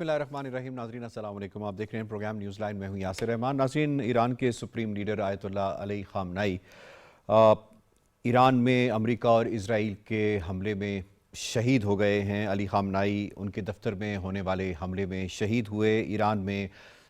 بسم اللہ الرحمن الرحیم. ناظرین السلام علیکم. آپ دیکھ رہے ہیں پروگرام نیوز لائن. میں ہوں یاسر رحمان. ناظرین، ایران کے سپریم لیڈر آیت اللہ علی خامنائی ایران میں امریکہ اور اسرائیل کے حملے میں شہید ہو گئے ہیں. علی خامنائی ان کے دفتر میں ہونے والے حملے میں شہید ہوئے. ایران میں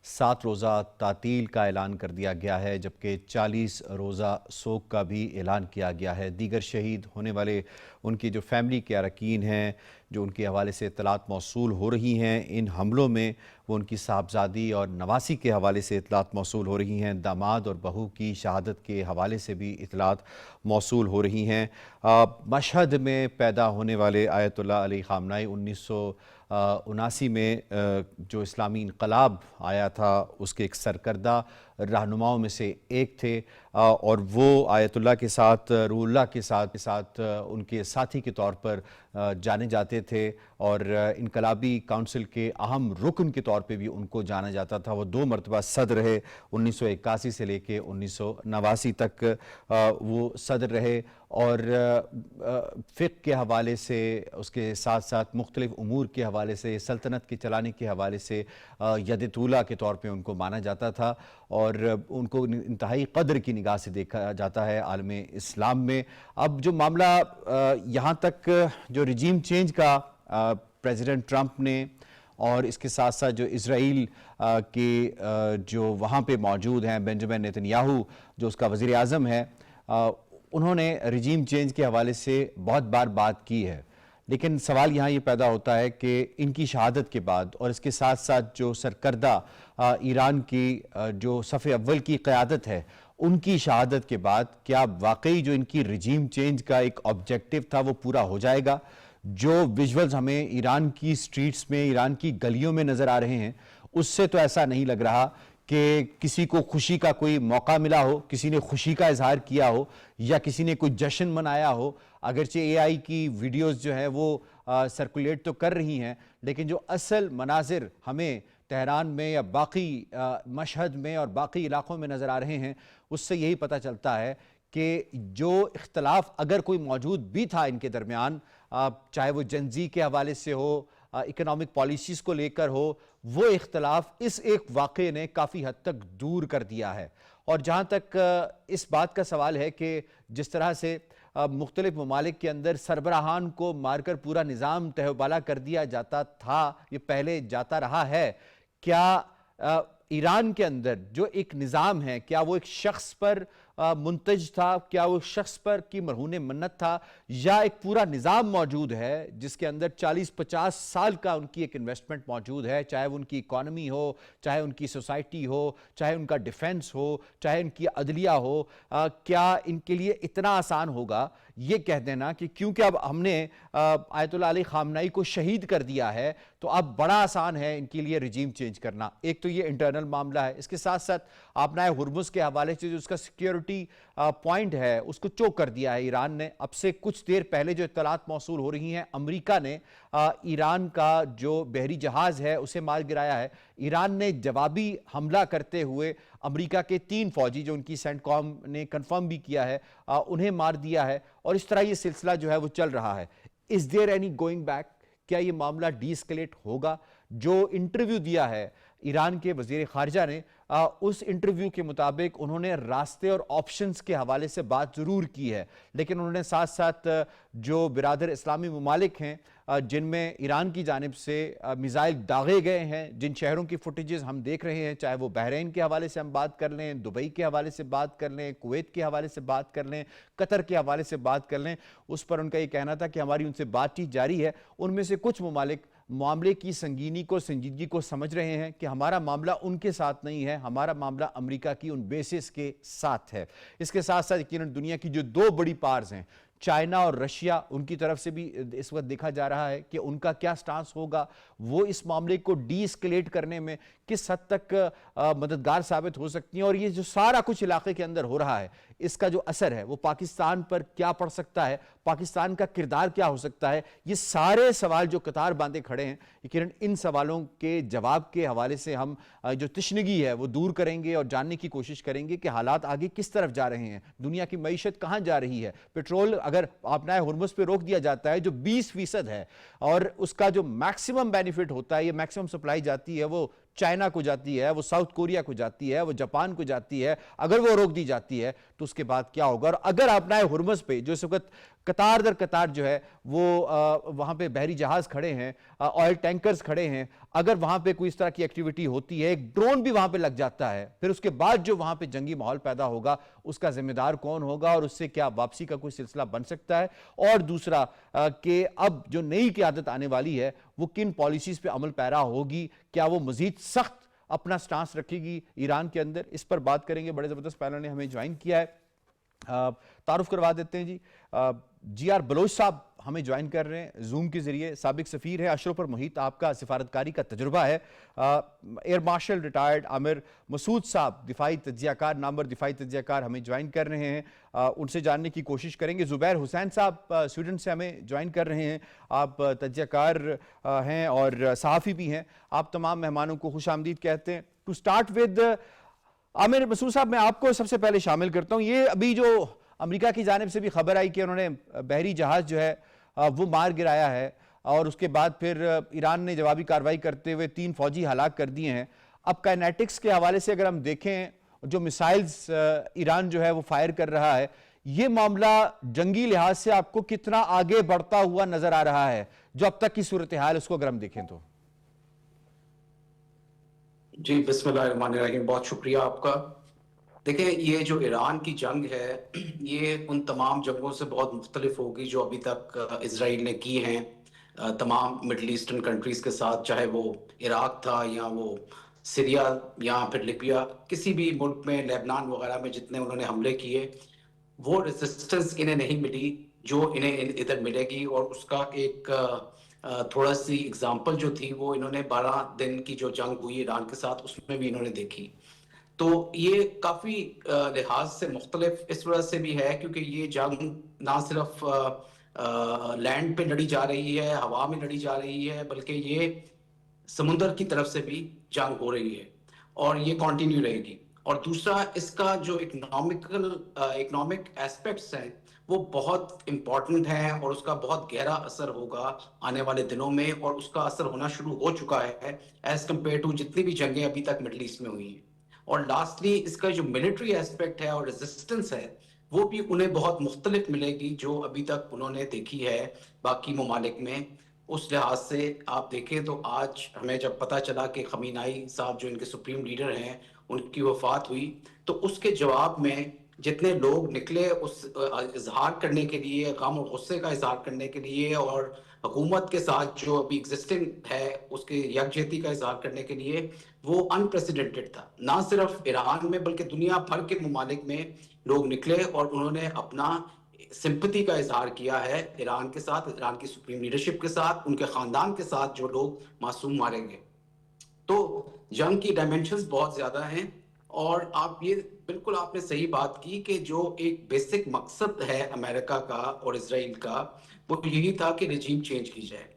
7 روزہ تعطیل کا اعلان کر دیا گیا ہے، جبکہ 40 روزہ سوگ کا بھی اعلان کیا گیا ہے. دیگر شہید ہونے والے ان کی جو فیملی کے اراکین ہیں، جو ان کے حوالے سے اطلاعات موصول ہو رہی ہیں ان حملوں میں، وہ ان کی صاحبزادی اور نواسی کے حوالے سے اطلاعات موصول ہو رہی ہیں. داماد اور بہو کی شہادت کے حوالے سے بھی اطلاعات موصول ہو رہی ہیں. مشہد میں پیدا ہونے والے آیت اللہ علی خامنائی 1979 میں جو اسلامی انقلاب آیا تھا اس کے ایک سرکردہ رہنماؤں میں سے ایک تھے، اور وہ آیت اللہ کے ساتھ، روح اللہ کے ساتھ ان کے ساتھی کے طور پر جانے جاتے تھے، اور انقلابی کونسل کے اہم رکن کے طور پہ بھی ان کو جانا جاتا تھا. وہ 2 مرتبہ صدر رہے، 1981 سے لے کے 1989 تک وہ صدر رہے، اور فقہ کے حوالے سے، اس کے ساتھ ساتھ مختلف امور کے حوالے سے، سلطنت کے چلانے کے حوالے سے ید طولہ کے طور پہ ان کو مانا جاتا تھا، اور ان کو انتہائی قدر کی نگاہ سے دیکھا جاتا ہے عالم اسلام میں. اب جو معاملہ یہاں تک جو رجیم چینج کا پریزیڈنٹ ٹرمپ نے، اور اس کے ساتھ ساتھ جو اسرائیل کے جو وہاں پہ موجود ہیں، بنجمن نیتنیاہو جو اس کا وزیر اعظم ہے، انہوں نے رجیم چینج کے حوالے سے بہت بار بات کی ہے. لیکن سوال یہاں یہ پیدا ہوتا ہے کہ ان کی شہادت کے بعد، اور اس کے ساتھ ساتھ جو سرکردہ ایران کی جو صف اول کی قیادت ہے، ان کی شہادت کے بعد کیا واقعی جو ان کی رجیم چینج کا ایک آبجیکٹیو تھا وہ پورا ہو جائے گا؟ جو ویژولز ہمیں ایران کی سٹریٹس میں، ایران کی گلیوں میں نظر آ رہے ہیں، اس سے تو ایسا نہیں لگ رہا کہ کسی کو خوشی کا کوئی موقع ملا ہو، کسی نے خوشی کا اظہار کیا ہو، یا کسی نے کوئی جشن منایا ہو. اگرچہ اے آئی کی ویڈیوز جو ہیں وہ سرکولیٹ تو کر رہی ہیں، لیکن جو اصل مناظر ہمیں تہران میں یا باقی مشہد میں اور باقی علاقوں میں نظر آ رہے ہیں، اس سے یہی پتہ چلتا ہے کہ جو اختلاف اگر کوئی موجود بھی تھا ان کے درمیان، چاہے وہ جنزی کے حوالے سے ہو، اکنامک پالیسیز کو لے کر ہو، وہ اختلاف اس ایک واقعے نے کافی حد تک دور کر دیا ہے. اور جہاں تک اس بات کا سوال ہے کہ جس طرح سے مختلف ممالک کے اندر سربراہان کو مار کر پورا نظام تہہ و بالا کر دیا جاتا تھا، یہ پہلے جاتا رہا ہے، کیا ایران کے اندر جو ایک نظام ہے، کیا وہ ایک شخص پر منتج تھا؟ کیا وہ شخص پر کی مرہون منت تھا، یا ایک پورا نظام موجود ہے جس کے اندر 40-50 سال کا ان کی ایک انویسٹمنٹ موجود ہے، چاہے وہ ان کی اکانومی ہو، چاہے ان کی سوسائٹی ہو، چاہے ان کا ڈیفنس ہو، چاہے ان کی عدلیہ ہو؟ کیا ان کے لیے اتنا آسان ہوگا یہ کہہ دینا کہ کیونکہ اب ہم نے آیت اللہ علی خامنائی کو شہید کر دیا ہے تو اب بڑا آسان ہے ان کے لیے رجیم چینج کرنا؟ ایک تو یہ انٹرنل معاملہ ہے. اس کے ساتھ ساتھ آبنائے ہرمز کے حوالے سے جو اس کا سیکیورٹی پوائنٹ ہے اس کو چوک کر دیا ہے ایران نے. اب سے کچھ دیر پہلے جو اطلاعات موصول ہو رہی ہیں، امریکہ نے ایران کا جو بحری جہاز ہے اسے مار گرایا ہے. ایران نے جوابی حملہ کرتے ہوئے امریکہ کے 3 فوجی جو ان کی سینٹ کام نے کنفرم بھی کیا ہے، انہیں مار دیا ہے. اور اس طرح یہ سلسلہ جو ہے وہ چل رہا ہے. Is there any going back؟ کیا یہ معاملہ ڈی اسکیلیٹ ہوگا؟ جو انٹرویو دیا ہے ایران کے وزیر خارجہ نے، اس انٹرویو کے مطابق انہوں نے راستے اور آپشنز کے حوالے سے بات ضرور کی ہے، لیکن انہوں نے ساتھ ساتھ جو برادر اسلامی ممالک ہیں جن میں ایران کی جانب سے میزائل داغے گئے ہیں، جن شہروں کی فوٹیجز ہم دیکھ رہے ہیں، چاہے وہ بحرین کے حوالے سے ہم بات کر لیں، دبئی کے حوالے سے بات کر لیں، کویت کے حوالے سے بات کر لیں، قطر کے حوالے سے بات کر لیں، اس پر ان کا یہ کہنا تھا کہ ہماری ان سے بات چیت جاری ہے. ان میں سے کچھ ممالک معاملے کی سنگینی کو، سنجیدگی کو سمجھ رہے ہیں کہ ہمارا معاملہ ان کے ساتھ نہیں ہے، ہمارا معاملہ امریکہ کی ان بیسز کے ساتھ ہے. اس کے ساتھ ساتھ یقیناً دنیا کی جو 2 بڑی پارز ہیں، چائنا اور رشیا، ان کی طرف سے بھی اس وقت دیکھا جا رہا ہے کہ ان کا کیا سٹانس ہوگا. وہ اس معاملے کو ڈی اسکیلیٹ کرنے میں किस हद तक मददगार साबित हो सकती हैं, और ये जो सारा कुछ इलाके के अंदर हो रहा है इसका जो असर है वो पाकिस्तान पर क्या पड़ सकता है, पाकिस्तान का किरदार क्या हो सकता है, ये सारे सवाल जो कतार बांधे खड़े हैं, किरण इन सवालों के जवाब के हवाले से हम जो तशनगी है वो दूर करेंगे और जानने की कोशिश करेंगे कि हालात आगे किस तरफ जा रहे हैं, दुनिया की मईशत कहाँ जा रही है। पेट्रोल अगर आपनाए हुर्मुज़ पे रोक दिया जाता है जो 20% है और उसका जो मैक्सिमम बेनिफिट होता है, ये मैक्सिमम सप्लाई जाती है वो चाइना को जाती है, वो साउथ कोरिया को जाती है, वो जापान को जाती है, अगर वो रोक दी जाती है तो उसके बाद क्या होगा। और अगर आपनाए हुर्मुज़ पे जो इस वक्त कतार दर कतार जो है वो वहां पे बहरी जहाज खड़े हैं, ऑयल टैंकर्स खड़े हैं, अगर वहां पे कोई इस तरह की एक्टिविटी होती है, एक ड्रोन भी वहां पे लग जाता है, फिर उसके बाद जो वहां पे जंगी माहौल पैदा होगा उसका जिम्मेदार कौन होगा और उससे क्या वापसी का कोई सिलसिला बन सकता है। और दूसरा कि अब जो नई क़यादत आने वाली है वो किन पॉलिसीज पे अमल पैरा होगी, क्या वो मजीद सख्त अपना स्टांस रखेगी ईरान के अंदर, इस पर बात करेंगे। बड़े ज़बरदस्त पैनल ने हमें ज्वाइन किया है, तारुफ करवा देते हैं जी। GR बलोच साहब हमें ज्वाइन कर रहे हैं जूम के जरिए, साबिक सफ़ीर है। अशरफ और मुहीत आपका सिफारतकारी का तजुर्बा है। Air marshal retired Aamir Masood साहब दिफाई तज्जियाकार, नामवर दिफाई तज्जियाकार हमें ज्वाइन कर रहे हैं, उनसे जानने की कोशिश करेंगे। ज़ुबैर हुसैन साहब स्वीडन से हमें ज्वाइन कर रहे हैं, आप तज्जियाकार हैं और सहाफ़ी भी हैं। आप तमाम मेहमानों को खुश आमदीद कहते हैं। To start with Aamir Masood साहब, मैं आपको सबसे पहले शामिल करता हूं। ये अभी जो अमेरिका की जानिब से भी खबर आई कि उन्होंने बहरी जहाज जो है वो मार गिराया है और उसके बाद फिर ईरान ने जवाबी कार्रवाई करते हुए 3 फौजी हलाक कर दिए हैं। अब काइनेटिक्स के हवाले से अगर हम देखें, जो मिसाइल्स ईरान जो है वो फायर कर रहा है, ये मामला जंगी लिहाज से आपको कितना आगे बढ़ता हुआ नजर आ रहा है, जो अब तक की सूरत हाल उसको अगर हम देखें तो? जी बिस्मिल्लाहिर्रहमानिर्रहीम, बहुत शुक्रिया आपका। देखिए, ये जो ईरान की जंग है ये उन तमाम जंगों से बहुत मुख्तलिफ होगी जो अभी तक इसराइल ने की हैं तमाम मिडल ईस्टर्न कंट्रीज़ के साथ, चाहे वो इराक था या वो सीरिया या फिर लिबिया, किसी भी मुल्क में, लेबनान वगैरह में जितने उन्होंने हमले किए, वो रेजिस्टेंस इन्हें नहीं मिली जो इन्हें इधर मिलेगी। और उसका एक थोड़ा सी एग्जांपल जो थी वो इन्होंने 12 दिन की जो जंग हुई ईरान के साथ उसमें भी इन्होंने देखी। तो ये काफ़ी लिहाज से मुख्तलिफ इस वजह से भी है क्योंकि ये जंग ना सिर्फ लैंड पे लड़ी जा रही है, हवा में लड़ी जा रही है, बल्कि ये समुंदर की तरफ से भी जंग हो रही है और ये कंटिन्यू रहेगी। और दूसरा, इसका जो इकोनॉमिक एस्पेक्ट्स हैं वो बहुत इंपॉर्टेंट हैं और उसका बहुत गहरा असर होगा आने वाले दिनों में, और उसका असर होना शुरू हो चुका है एज कम्पेयर टू जितनी भी जंगें अभी तक मिडल ईस्ट में हुई हैं। और लास्टली, इसका जो मिलिट्री एस्पेक्ट है और रेजिस्टेंस है वो भी उन्हें बहुत मुख्तलिफ मिलेगी जो अभी तक उन्होंने देखी है बाकी ममालिक में। उस लिहाज से आप देखें तो आज हमें जब पता चला कि खमीनाई साहब जो इनके सुप्रीम लीडर हैं उनकी वफात हुई, तो उसके जवाब में जितने लोग निकले उस इजहार करने के लिए, गम और गुस्से का इजहार करने के लिए, और हुकूमत के साथ जो अभी एग्जिस्टिंग है उसके यकजहती का इजहार करने के लिए, वो अनप्रेसिडेंटेड था। ना सिर्फ ईरान में बल्कि दुनिया भर के ममालिक में लोग निकले और उन्होंने अपना सिंपैथी का इजहार किया है ईरान के साथ, ईरान की सुप्रीम लीडरशिप के साथ, उनके खानदान के साथ जो लोग मासूम मारे गए। तो जंग की डायमेंशंस बहुत ज्यादा हैं और आप ये बिल्कुल आपने सही बात की कि जो एक बेसिक मकसद है अमेरिका का और इसराइल का वो यही था कि रिजीम चेंज की जाए।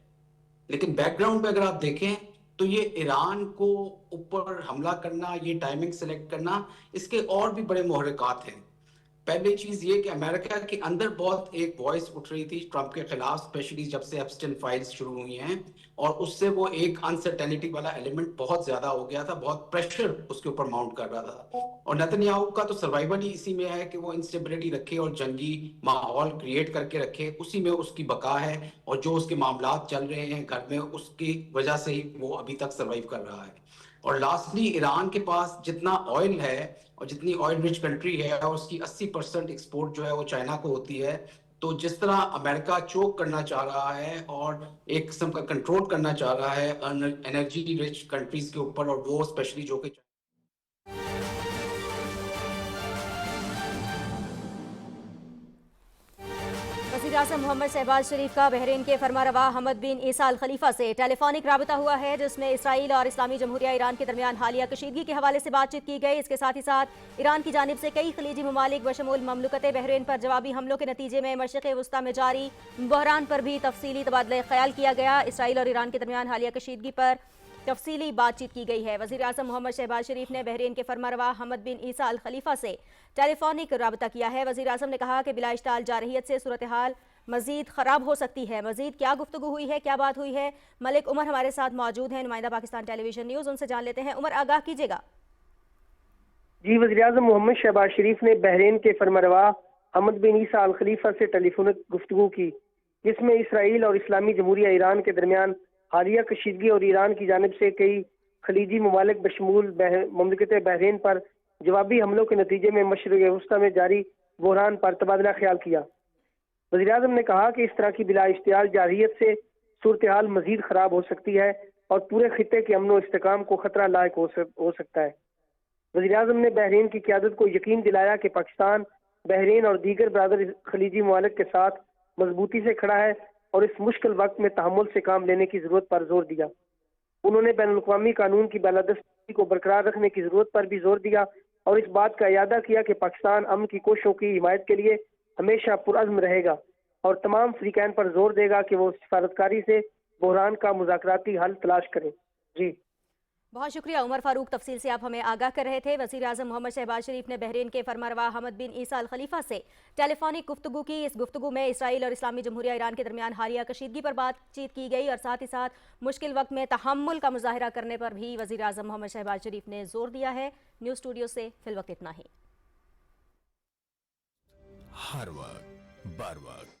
लेकिन बैकग्राउंड पे अगर आप देखें तो ये ईरान को ऊपर हमला करना, ये टाइमिंग सेलेक्ट करना, इसके और भी बड़े मुहर्रिकात हैं। पहली चीज ये कि अमेरिका के अंदर बहुत एक वॉइस उठ रही थी ट्रंप के खिलाफ, स्पेशली जब से एप्स्टाइन फाइल्स शुरू हुई हैं, और उससे वो एक अनसर्टेनिटी वाला एलिमेंट बहुत ज्यादा हो गया था, बहुत प्रेशर उसके ऊपर माउंट कर रहा था। और नेतन्याहू का तो सर्वाइवल ही इसी में है कि वो इंस्टेबिलिटी रखे और जंगी माहौल क्रिएट करके रखे, उसी में उसकी बका है। और जो उसके मामलात चल रहे हैं घर में, उसकी वजह से ही वो अभी तक सर्वाइव कर रहा है। और लास्टली, ईरान के पास जितना ऑयल है और जितनी ऑयल रिच कंट्री है, और उसकी 80% एक्सपोर्ट जो है वो चाइना को होती है। तो जिस तरह अमेरिका चोक करना चाह रहा है और एक किस्म का कंट्रोल करना चाह रहा है एनर्जी रिच कंट्रीज के ऊपर, और वो स्पेशली जो कि वज़ीर आज़म मोहम्मद शहबाज शरीफ का बहरीन के फरमारवा हमद बिन ईसा अल खलीफा से टेलीफोनिक राबता हुआ है, जिसमें इसराइल और इस्लामी जमहूरिया ईरान के दरमियान हालिया कशीदगी के हवाले से बातचीत की गई। इसके साथ ही साथ ईरान की जानिब से कई खलीजी ममालिक बशमूल ममलकत बहरीन पर जवाबी हमलों के नतीजे में मशरिक़ वस्ता में जारी बहरान पर भी तफसीली तबादला ख्याल किया गया। इसराइल और ईरान के दरमियान हालिया कशीदगी पर तफसीली बातचीत की गई है। वज़ीर आज़म मोहम्मद शहबाज शरीफ ने बहरीन के फरमारवा हमद बिन ईसा अल खलीफा से टेलीफोनिक राबता किया है। वज़ीर आज़म ने कहा कि बिला इश्ताल जारहियत से सूरत हाल मज़ीद ख़राब हो सकती है। मज़ीद क्या गुफ्तगू हुई है, क्या बात हुई है, मलिक उमर हमारे साथ मौजूद हैं, नुमाइंदा पाकिस्तान टेलीविज़न न्यूज़, उनसे जान लेते हैं। उमर, आगाह कीजिएगा। जी, वज़ीर आज़म मोहम्मद शहबाज शरीफ ने बहरीन के फरमारवा हमद बिन ईसा अल खलीफा से टेलीफोनिक गुफ्तगू की, जिसमें इसराइल और इस्लामी जमहूरिया ईरान के दरमियान हालिया कशीदगी और ईरान की जानिब से कई खलीजी ममालिक बशमूल ममलकत बहरीन पर जवाबी हमलों के नतीजे में मशरिक़ वस्ता में जारी बहरान पर तबादला ख्याल किया। वज़ीर आज़म ने कहा कि इस तरह की बिला इश्तियाल जारहियत से सूरत हाल मजीद ख़राब हो सकती है और पूरे खित्ते के अमन व इस्तेकाम को खतरा लायक हो सकता है। वज़ीर आज़म ने बहरीन की क़यादत को यकीन दिलाया कि पाकिस्तान बहरीन और दीगर बरादर खलीजी ममालिक के साथ मजबूती से खड़ा है और इस मुश्किल वक्त में तहम्मुल से काम लेने की ज़रूरत पर जोर दिया। उन्होंने बैनुल-अक़वामी कानून की बालादस्ती को बरकरार रखने की ज़रूरत पर भी जोर दिया और इस बात का इयादा किया कि पाकिस्तान अमन की कोशिशों की हिमायत के लिए हमेशा पुरअज़्म रहेगा और तमाम फ़रीक़ैन पर जोर देगा कि वो सिफारतकारी से बहरान का मुज़ाकराती हल तलाश करें। जी, बहुत शुक्रिया उमर फारूक, तफसील से आप हमें आगाह कर रहे थे। वज़ीर आज़म मोहम्मद शहबाज शरीफ ने बहरीन के फरमारवा हमद बिन ईसा अल खलीफा से टेलीफोनिक गुफ्तगू की। इस गुफ्तगू में इसराइल और इस्लामी जमहूरिया ईरान के दरमियान हालिया कशीदगी पर बातचीत की गई और साथ ही साथ मुश्किल वक्त में तहम्मुल का मुजाहरा करने पर भी वज़ीर आज़म मोहम्मद शहबाज शरीफ ने जोर दिया है। न्यूज़ स्टूडियो से फिल वक्त इतना ही। हर वक्त बार वक्त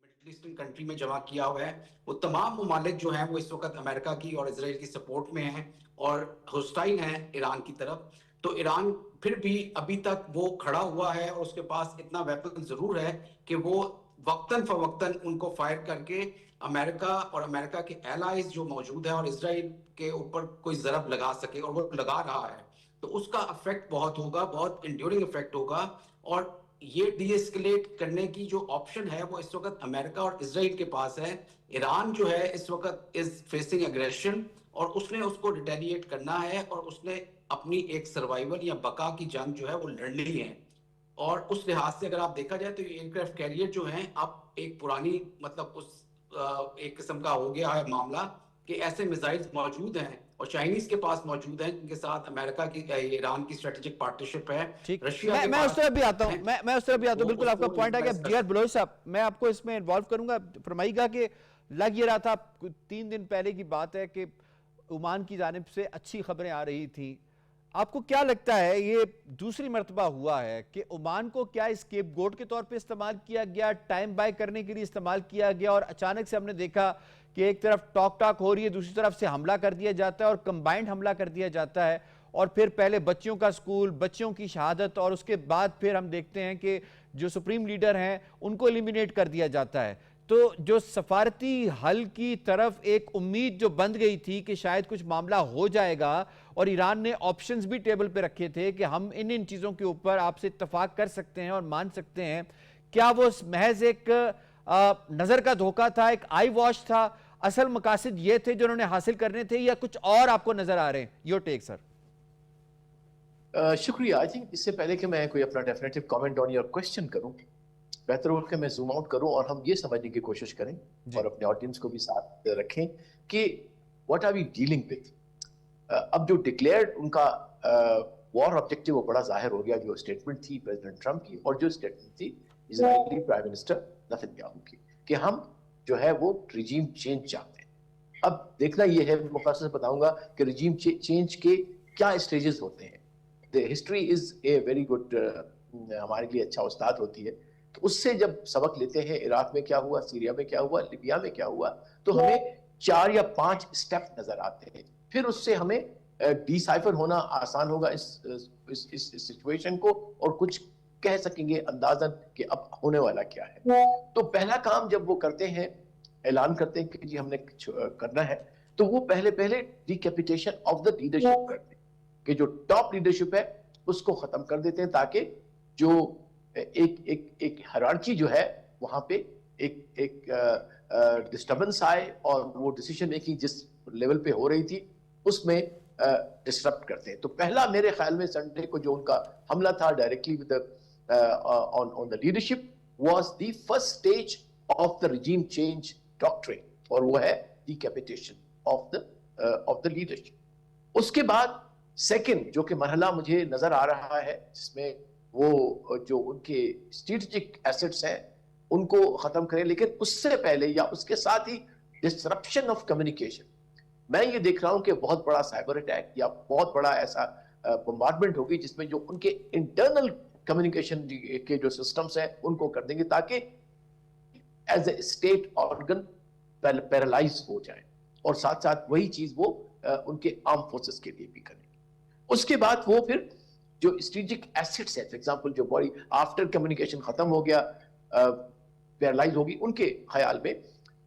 मिडिल ईस्टर्न कंट्री में जमा किया हुआ है, वो तमाम ममालिक जो हैं वो इस वक्त अमेरिका की और इजराइल की सपोर्ट में हैं और होस्टाइल हैं ईरान की तरफ। तो ईरान फिर भी अभी तक वो खड़ा हुआ है और उसके पास इतना वेपन जरूर है कि वो वक्तन फवक्तन उनको फायर करके अमेरिका और अमेरिका के एलाइज जो मौजूद है और इजराइल के ऊपर कोई ज़रब लगा सके, और वो लगा रहा है। तो उसका इफेक्ट बहुत होगा, बहुत इंड्यूरिंग इफेक्ट होगा। और ये डीएस्केलेट करने की जो ऑप्शन है वो इस वक्त अमेरिका और इजराइल के पास है। ईरान जो है इस वक्त इज फेसिंग एग्रेशन और उसने उसको रिटेलिएट करना है और उसने अपनी एक सर्वाइवल या बका की जंग जो है वो लड़नी है। और उस लिहाज से अगर आप देखा जाए तो ये एयरक्राफ्ट कैरियर जो हैं अब एक पुरानी मतलब उस एक किस्म का हो गया है मामला कि ऐसे मिसाइल्स मौजूद हैं और चाइनीज के पास मौजूद हैं, जिनके साथ अमेरिका की ईरान की स्ट्रेटेजिक पार्टनरशिप है। ठीक, रशिया के मैं उस पास तरफ भी आता हूँ, मैं उस तरफ भी आता हूँ। वो बिल्कुल आपका उसको पॉइंट है कि इन्वेस्ट कर डियर बलोच साहब, मैं आपको इसमें इन्वॉल्व करूंगा। फरमाइएगा कि लग ये रहा था 3 दिन पहले की बात है कि ओमान की जानिब से अच्छी खबरें आ रही थी। आपको क्या लगता है ये दूसरी मर्तबा हुआ है कि ओमान को क्या स्केपगोट के तौर पे इस्तेमाल किया गया, टाइम बाय करने के लिए इस्तेमाल किया गया, और अचानक से हमने देखा कि एक तरफ टॉक हो रही है, दूसरी तरफ से हमला कर दिया जाता है और कंबाइंड हमला कर दिया जाता है, और फिर पहले बच्चियों का स्कूल, बच्चियों की शहादत, और उसके बाद फिर हम देखते हैं कि जो सुप्रीम लीडर हैं उनको एलिमिनेट कर दिया जाता है। तो जो सफारती हल की तरफ एक उम्मीद जो बंध गई थी कि शायद कुछ मामला हो जाएगा, और ईरान ने ऑप्शंस भी टेबल पे रखे थे कि हम इन चीज़ों के ऊपर आपसे इत्तफाक कर सकते हैं और मान सकते हैं, क्या वो महज एक नज़र का धोखा था, एक आई वॉश था? असल मकासद ये थे जो उन्होंने हासिल करने थे, या कुछ और आपको नजर आ रहे हैं? Your take sir. शुक्रिया। आई थिंक इससे पहले कि मैं कोई अपना definitive comment on your question करूं, बेहतर हो कि मैं जूम आउट करूं और हम ये समझने की कोशिश करें और अपने ऑडियंस को भी साथ रखें कि what are we dealing with. अब जो डिक्लेयर्ड उनका वॉर ऑब्जेक्टिव वो बड़ा जाहिर हो गया, जो स्टेटमेंट थी प्रेसिडेंट ट्रंप की और जो स्टेटमेंट थी इजरायली प्राइम मिनिस्टर नेतन्याहू की कि हम जो है वो रिजीम चेंज चाहते हैं। अब देखना ये है, मुख्तसर बताऊंगा कि रिजीम चेंज के क्या स्टेजेस होते हैं। The history is a very good, हमारे लिए अच्छा उस्ताद होती है। तो उससे जब सबक लेते हैं, इराक में क्या हुआ, सीरिया में क्या हुआ, लिबिया में क्या हुआ, तो हमें 4 या 5 स्टेप नजर आते हैं। फिर उससे हमें डिसाइफर होना आसान होगा इस सिचुएशन को, और कुछ कह सकेंगे अंदाजन कि अब होने वाला क्या है। तो पहला काम जब वो करते हैं, ऐलान करते हैं कि जी हमने करना है, तो वो पहले डिकैपिटेशन ऑफ द लीडरशिप करते हैं कि जो टॉप लीडरशिप है उसको खत्म कर देते हैं, ताकि जो ایک ہیرارکی جو ہے وہاں پہ ایک ڈسٹربنس آئے اور وہ ڈیسیشن میکنگ جس لیول پہ ہو رہی تھی اس میں ڈسٹربٹ کرتے ہیں. تو پہلا میرے خیال میں سنڈے کو جو ان کا حملہ تھا directly on the leadership was the first stage of the regime change doctrine, اور وہ ہے decapitation of the leadership. اس کے بعد سیکنڈ جو کہ مرحلہ مجھے نظر آ رہا ہے جس میں وہ جو ان کے اسٹریٹجک ایسٹس ہیں ان کو ختم کریں، لیکن اس سے پہلے یا اس کے ساتھ ہی ڈسرپشن آف کمیونیکیشن. میں یہ دیکھ رہا ہوں کہ بہت بڑا سائبر اٹیک یا بہت بڑا ایسا بمبارڈمنٹ ہوگی جس میں جو ان کے انٹرنل کمیونیکیشن کے جو سسٹمز ہیں ان کو کر دیں گے تاکہ as a state organ paralyze ہو جائے، اور ساتھ ساتھ وہی چیز وہ ان کے آرم فورسز کے لیے بھی کریں گے. اس کے بعد وہ پھر جو اسٹریٹجک ایسٹس ہیں، فار ایگزامپل جو باڈی آفٹر کمیونیکیشن ختم ہو گیا پیرالائز ہوگی ان کے خیال میں،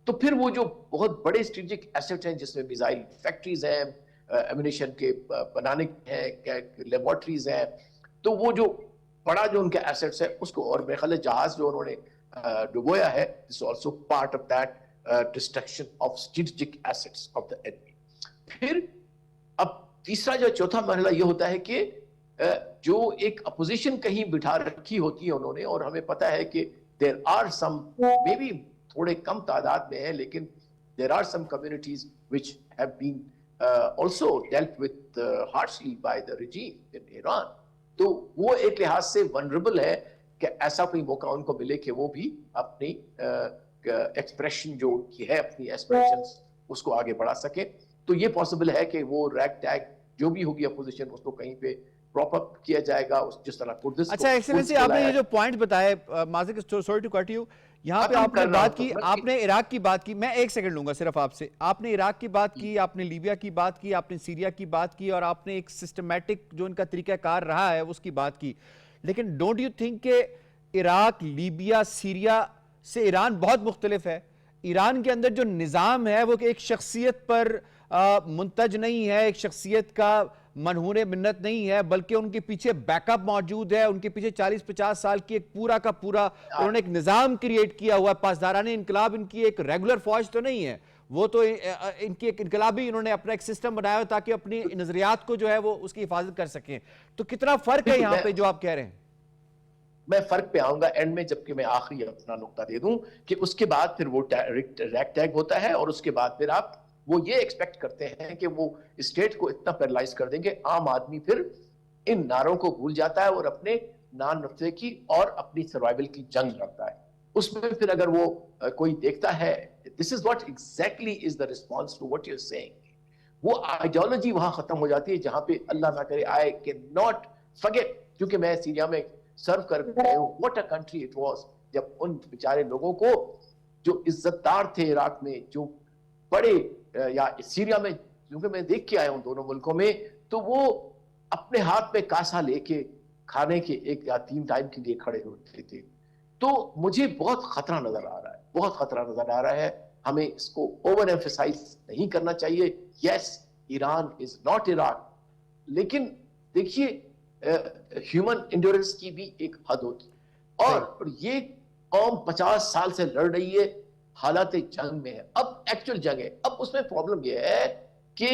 تو پھر وہ جو بہت بڑے اسٹریٹجک ایسٹس ہیں جس میں میزائل فیکٹریز ہیں، ایمونیشن کے بنانے ہیں، لیبارٹریز ہیں، تو وہ جو بڑا جو ان کا ایسٹس ہے اس کو، اور میرے خیال ہے جہاز جو انہوں نے ڈبویا ہے is also part of that destruction of strategic assets of the enemy. پھر اب تیسرا جو چوتھا مرحلہ یہ ہوتا ہے کہ جو ایک اپوزیشن کہیں بٹھا رکھی ہوتی ہے انہوں نے، اور ہمیں پتہ ہے کہ there are some maybe تھوڑے کم تعداد میں ہیں لیکن there are some communities which have been also dealt with harshly by the regime in Iran. تو وہ ایک لحاظ سے ونربل ہے کہ ایسا کوئی موقع ان کو ملے کہ وہ بھی اپنی ایکسپریشن جو کی ہے، اپنی ایسپریشنز اس کو آگے بڑھا سکے. تو یہ پاسبل ہے کہ وہ ریگ ٹیگ جو بھی ہوگی اپوزیشن اس کو کہیں پہ پراپ اپ کیا جائے گا، جس طرح کردس کو. اچھا ایکسلنسی، آپ نے یہ جو پوائنٹ بتائے، مازک سوری ٹو کٹ یو، یہاں پہ آپ نے بات کی، آپ نے عراق کی بات کی، میں ایک سیکنڈ لوں گا صرف آپ سے. آپ نے عراق کی بات کی، آپ نے لیبیا کی بات کی، آپ نے سیریا کی بات کی، اور آپ نے ایک سسٹمیٹک جو ان کا طریقہ کار رہا ہے اس کی بات کی. لیکن ڈونٹ یو تھنک کہ عراق، لیبیا، سیریا سے ایران بہت مختلف ہے؟ ایران کے اندر جو نظام ہے وہ ایک شخصیت پر منتج نہیں ہے، ایک شخصیت کا منہور منت نہیں ہے، بلکہ ان کے پیچھے بیک اپ موجود ہے. ان کے پیچھے 40-50 سال کی ایک پورا کا پورا انہوں نے ایک نظام کریٹ کیا ہوا ہے. پاسداران انقلاب ان کی ایک ریگولر فوج تو نہیں ہے، وہ تو ان کی ایک انقلابی انہوں نے اپنا ایک سسٹم بنایا ہوا تاکہ اپنی نظریات کو جو ہے وہ اس کی حفاظت کر سکیں. تو کتنا فرق ہے یہاں پہ جو آپ کہہ رہے ہیں؟ میں فرق پہ آؤں گا اینڈ میں، جبکہ میں آخری اپنا نقطہ دے دوں کہ اس کے بعد پھر وہ ریگ ٹیگ ہوتا ہے، اور اس کے بعد پھر آپ وہ یہ ایکسپیکٹ کرتے ہیں کہ وہ اسٹیٹ کو اتنا پیرالائز کر دیں گے. عام آدمی پھر ان نعروں کو بھول جاتا ہے اور اپنے نان نفسے کی اور اپنی سروائیول کی جنگ لڑتا ہے. اس میں پھر اگر وہ کوئی دیکھتا ہے this is what exactly is the response to what you're saying. وہ آئیڈیالوجی وہاں ختم ہو جاتی ہے جہاں پہ اللہ نہ کرے I cannot forget، کیونکہ میں سیریا میں سرو کر گئے ہوں، what a country it was، جب ان بیچارے لوگوں کو جو عزت دار تھے عراق میں، جو بڑے یا سیریا میں، کیونکہ میں دیکھ کے آیا ہوں دونوں ملکوں میں، تو وہ اپنے ہاتھ میں کاسا لے کے کھانے کے 1 یا 3 ٹائم کے لیے کھڑے ہوتے تھے. تو مجھے بہت خطرہ نظر آ رہا ہے، بہت خطرہ نظر آ رہا ہے. ہمیں اس کو اوور ایمفیسائز نہیں کرنا چاہیے. یس، ایران از ناٹ عراق، لیکن دیکھیے ہیومن انڈیورنس کی بھی ایک حد ہوتی، اور یہ قوم 50 سال سے لڑ رہی ہے، حالات جنگ میں ہے، اب ایکچوئل جنگ ہے. اب اس میں پرابلم یہ ہے کہ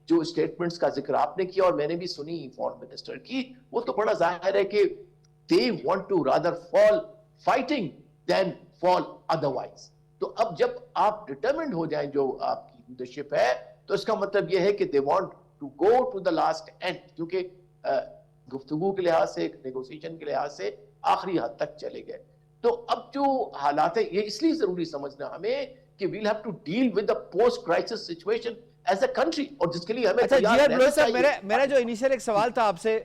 جو اسٹیٹمنٹس کا ذکر آپ نے کیا اور میں نے بھی سنی فورن منسٹر کی، وہ تو بڑا ظاہر ہے کہ they want to rather fall fighting than fall otherwise. تو اب جب آپ ڈٹرمنڈ ہو جائیں جو آپ کی لیڈرشپ ہے، تو اس کا مطلب یہ ہے کہ they want to go to the last end، کیونکہ گفتگو کے لحاظ سے، نیگوسیشن کے لحاظ سے آخری حد تک چلے گئے. تو اب جو حالات ہے، یہ اس لیے ضروری سمجھنا ہمیں کہ we'll have to deal with the post crisis situation as a country، اور جس کے لیے ہمیں تیار رہنا چاہیے. میرا جو انیشیل ایک سوال تھا آپ سے،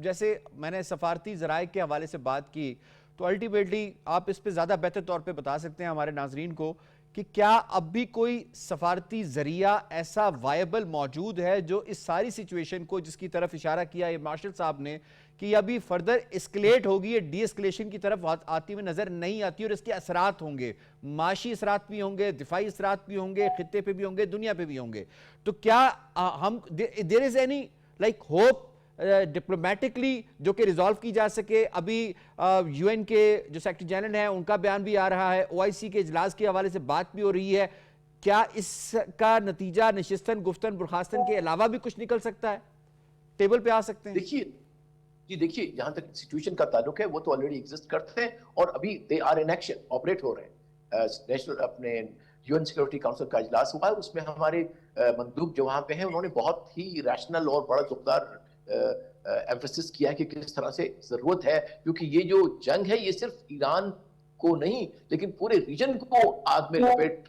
جیسے میں نے سفارتی ذرائع کے حوالے سے بات کی، تو الٹیمیٹلی آپ اس پہ زیادہ بہتر طور پہ بتا سکتے ہیں ہمارے ناظرین کو کہ کیا اب بھی کوئی سفارتی ذریعہ ایسا وائبل موجود ہے جو اس ساری سچویشن کو، جس کی طرف اشارہ کیا ہے مارشل صاحب نے، کہ یہ ابھی فردر اسکلیٹ ہوگی، یہ ڈی اسکلیشن کی طرف آتی ہوئی نظر نہیں آتی، اور اس کے اثرات ہوں گے، معاشی اثرات بھی ہوں گے، دفاعی اثرات بھی ہوں گے، خطے پہ بھی ہوں گے، دنیا پہ بھی ہوں گے. تو کیا ہم there is any like hope diplomatically جو کہ ریزالو کی جا سکے؟ ابھی یو این کے جو سیکرٹری جنرل ہیں ان کا بیان بھی آ رہا ہے, OIC کے اجلاس کے حوالے سے بات بھی ہو رہی ہے. کیا اس کا نتیجہ نشستن گفتن برخاستن کے علاوہ بھی کچھ نکل سکتا ہے, ٹیبل پہ آ سکتے ہیں؟ دیکھیے جہاں تک سچویشن کا تعلق ہے وہ تو آلریڈی ایگزسٹ کرتے ہیں اور ابھی they are in action, operate ہو رہے ہیں. نیشنل اپنے UN سیکورٹی کاؤنسل کا اجلاس ہوا ہے, اس میں ہمارے مندوب جو وہاں پہ ہیں انہوں نے بہت ہی ریشنل اور بڑا ذمدار ایمفیسس کیا ہے کہ کس طرح سے ضرورت ہے, کیونکہ یہ جو جنگ ہے یہ صرف ایران کو نہیں لیکن پورے ریجن کو آگ میں لپیٹ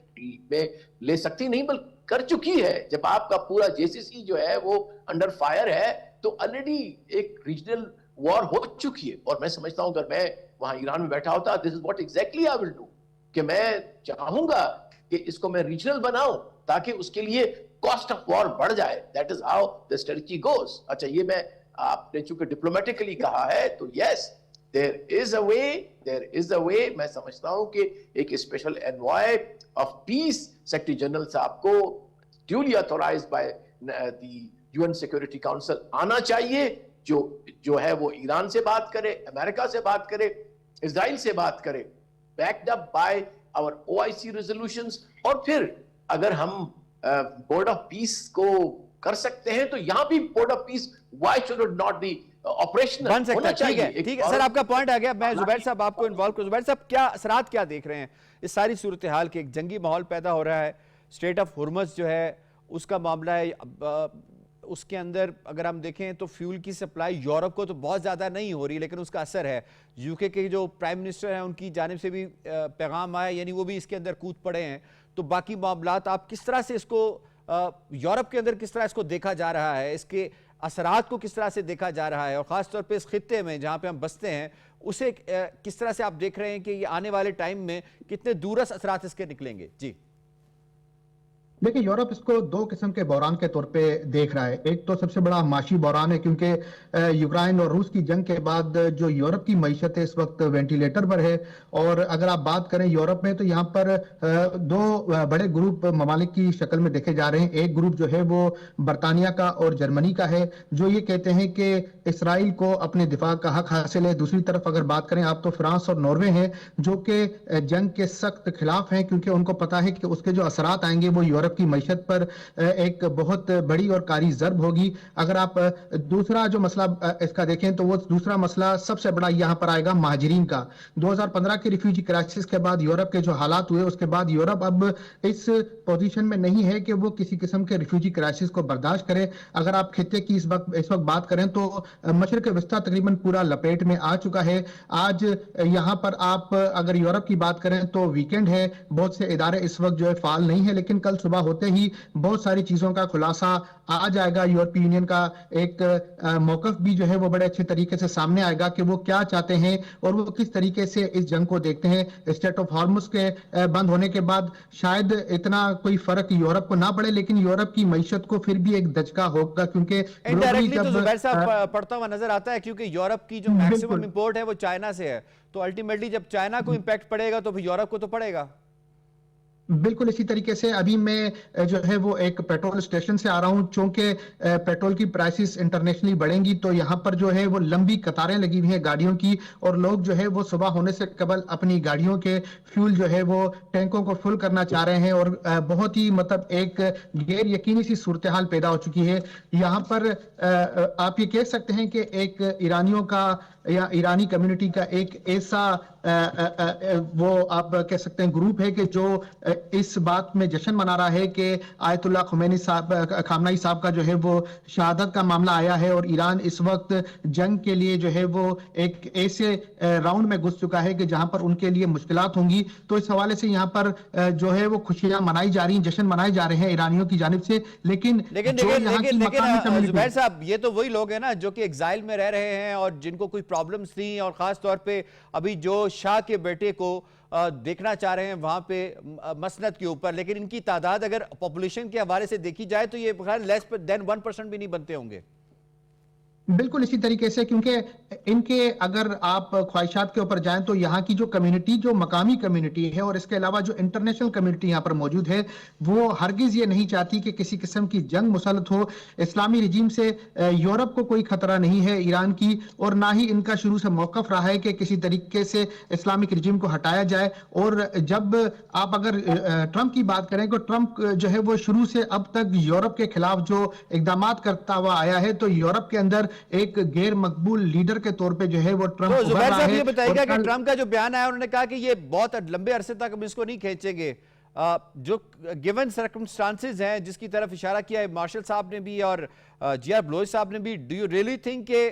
میں لے سکتی نہیں بلکہ کر چکی ہے. جب آپ کا پورا JCC جو ہے وہ انڈر فائر ہے تو آلریڈی ایک ریجنل وار ہو چکی ہے. اور میں سمجھتا ہوں اگر میں وہاں ایران میں بیٹھا ہوتا, this is what exactly I will do, کہ میں چاہوں گا کہ اس کو میں ریجنل بناؤں تاکہ اس کے لیے کاسٹ آف وار بڑھ جائے. That is how the strategy goes. اچھا یہ میں آپ نے چونکہ ڈپلومیٹکلی کہا ہے تو یس there is a way. میں سمجھتا ہوں کہ ایک special envoy of peace secretary general صاحب کو duly authorized by the UN security council آنا چاہیے, جو ہے وہ ایران سے بات کرے, امریکہ سے بات کرے, اسرائیل سے بات کرے, backed up by our OIC resolutions. اور پھر اگر ہم بورڈ آف پیس کو کر سکتے ہیں تو یہاں بھی board of peace why should it not be operational بن سکتا ہے. ٹھیک ہے سر, آپ کا پوائنٹ آ گیا. میں زبیر صاحب آپ کو انوالو کروں. زبیر صاحب کیا اثرات کیا دیکھ رہے ہیں اس ساری صورتحال کے؟ ایک جنگی ماحول پیدا ہو رہا ہے, اسٹریٹ آف ہرمز جو ہے اس کا معاملہ ہے, اس کے اندر اگر ہم دیکھیں تو فیول کی سپلائی یورپ کو تو بہت زیادہ نہیں ہو رہی لیکن اس کا اثر ہے. UK کے جو پرائم منسٹر ہیں ان کی جانب سے بھی پیغام آیا, یعنی وہ بھی اس کے اندر کود پڑے ہیں. تو باقی معاملات آپ کس طرح سے اس کو یورپ کے اندر کس طرح اس کو دیکھا جا رہا ہے, اس کے اثرات کو کس طرح سے دیکھا جا رہا ہے, اور خاص طور پہ اس خطے میں جہاں پہ ہم بستے ہیں اسے کس طرح سے آپ دیکھ رہے ہیں کہ یہ آنے والے ٹائم میں کتنے دورس اثرات اس کے نکلیں گے؟ جی دیکھیں یورپ اس کو دو قسم کے بحران کے طور پہ دیکھ رہا ہے. ایک تو سب سے بڑا معاشی بحران ہے کیونکہ یوکرائن اور روس کی جنگ کے بعد جو یورپ کی معیشت ہے اس وقت وینٹیلیٹر پر ہے. اور اگر آپ بات کریں یورپ میں تو یہاں پر دو بڑے گروپ ممالک کی شکل میں دیکھے جا رہے ہیں. ایک گروپ جو ہے وہ برطانیہ کا اور جرمنی کا ہے جو یہ کہتے ہیں کہ اسرائیل کو اپنے دفاع کا حق حاصل ہے. دوسری طرف اگر بات کریں آپ تو فرانس اور ناروے ہیں جو کہ جنگ کے سخت خلاف ہیں کیونکہ ان کو پتا ہے کہ اس کے جو اثرات آئیں گے وہ یورپ کی معیشت پر ایک بہت بڑی اور کاری ضرب ہوگی. اگر آپ دوسرا جو مسئلہ اس کا دیکھیں تو وہ دوسرا مسئلہ سب سے بڑا یہاں پر آئے گا مہاجرین کا. 2015 کے ریفیوجی کرائسس کے بعد یورپ کے جو حالات ہوئے اس کے بعد یورپ اب اس پوزیشن میں نہیں ہے کہ وہ کسی قسم کے ریفیوجی کرائسس کو برداشت کرے. اگر آپ خطے کی اس وقت بات کریں تو مشرق وسطیٰ تقریباً پورا لپیٹ میں آ چکا ہے. آج یہاں پر آپ اگر یورپ کی بات کریں تو ویکینڈ ہے, بہت سے ادارے اس وقت جو ہے فعال نہیں ہے, لیکن کل صبح ہوتے ہی بہت ساری چیزوں کا خلاصہ آ جائے گا. یورپی یونین کا ایک موقف بھی جو ہے وہ بڑے اچھے طریقے سے سامنے آئے گا کہ وہ کیا چاہتے ہیں اور وہ کس طریقے سے اس جنگ کو دیکھتے ہیں. اسٹریٹ آف ہارمز کے بند ہونے کے بعد شاید اتنا کوئی فرق یورپ کو نہ پڑے لیکن یورپ کی معیشت کو پھر بھی ایک دھچکا ہوگا کیونکہ انڈائریکٹلی تو زبیر صاحب پڑھتا ہوا نظر آتا ہے کیونکہ یورپ کی جو میکسیمم امپورٹ ہے وہ چائنا سے ہے, تو الٹیمیٹلی جب چائنا کو امپیکٹ پڑے گا تو پھر یورپ کو تو پڑے گا. بالکل اسی طریقے سے ابھی میں جو ہے وہ ایک پیٹرول اسٹیشن سے آ رہا ہوں. چونکہ پیٹرول کی پرائسز انٹرنیشنلی بڑھیں گی تو یہاں پر جو ہے وہ لمبی قطاریں لگی ہوئی ہیں گاڑیوں کی اور لوگ جو ہے وہ صبح ہونے سے قبل اپنی گاڑیوں کے فیول جو ہے وہ ٹینکوں کو فل کرنا چاہ رہے ہیں اور بہت ہی مطلب ایک غیر یقینی سی صورتحال پیدا ہو چکی ہے. یہاں پر آپ یہ کہہ سکتے ہیں کہ ایک ایرانیوں کا یا ایرانی کمیونٹی کا ایک ایسا وہ آپ کہہ سکتے ہیں گروپ ہے کہ جو اس بات میں جشن منا رہا ہے کہ آیت اللہ خامنئی صاحب کا جو ہے وہ شہادت کا معاملہ آیا ہے اور ایران اس وقت جنگ کے لیے جو ہے وہ ایک ایسے راؤنڈ میں گھس چکا ہے کہ جہاں پر ان کے لیے مشکلات ہوں گی. تو اس حوالے سے یہاں پر جو ہے وہ خوشیاں منائی جا رہی ہیں, جشن منائے جا رہے ہیں ایرانیوں کی جانب سے. لیکن زبیر صاحب یہ تو وہی لوگ ہیں نا جو کہ ایگزائل میں رہ رہے ہیں اور جن کو کوئی پرابلمز تھیں اور خاص طور پہ ابھی جو شاہ کے بیٹے کو دیکھنا چاہ رہے ہیں وہاں پہ مسند کے اوپر, لیکن ان کی تعداد اگر پاپولیشن کے حوالے سے دیکھی جائے تو یہ لیس دین 1% بھی نہیں بنتے ہوں گے. बिल्कुल इसी तरीके से, क्योंकि इनके अगर आप ख्वाहिशात के ऊपर जाएं तो यहाँ की जो कम्युनिटी, जो मकामी कम्युनिटी है और इसके अलावा जो इंटरनेशनल कम्युनिटी यहाँ पर मौजूद है, वो हरगिज ये नहीं चाहती कि किसी किस्म की जंग मुसल्लत हो। इस्लामी रिजीम से यूरोप को कोई खतरा नहीं है ईरान की, और ना ही इनका शुरू से मौकफ रहा है कि किसी तरीके से इस्लामिक रिजीम को हटाया जाए। और जब आप अगर ट्रंप की बात करें तो ट्रंप जो है वो शुरू से अब तक यूरोप के खिलाफ जो इकदाम करता हुआ आया है, तो यूरोप के अंदर एक गैर मकबूल लीडर के तौर पे जो है वो ट्रंप तो उभर जुबैर रहा साहब है। ये बताइएगा और कि कल- ट्रंप का जो बयान आया, उन्होंने कहा कि ये बहुत लंबे अरसे तक हम इसको नहीं खींचेंगे, जो गिवन सर्कमस्टांसेस हैं जिसकी तरफ इशारा किया है मार्शल साहब ने भी और जी आर ब्लोच साहब ने भी, डू यू रियली थिंक कि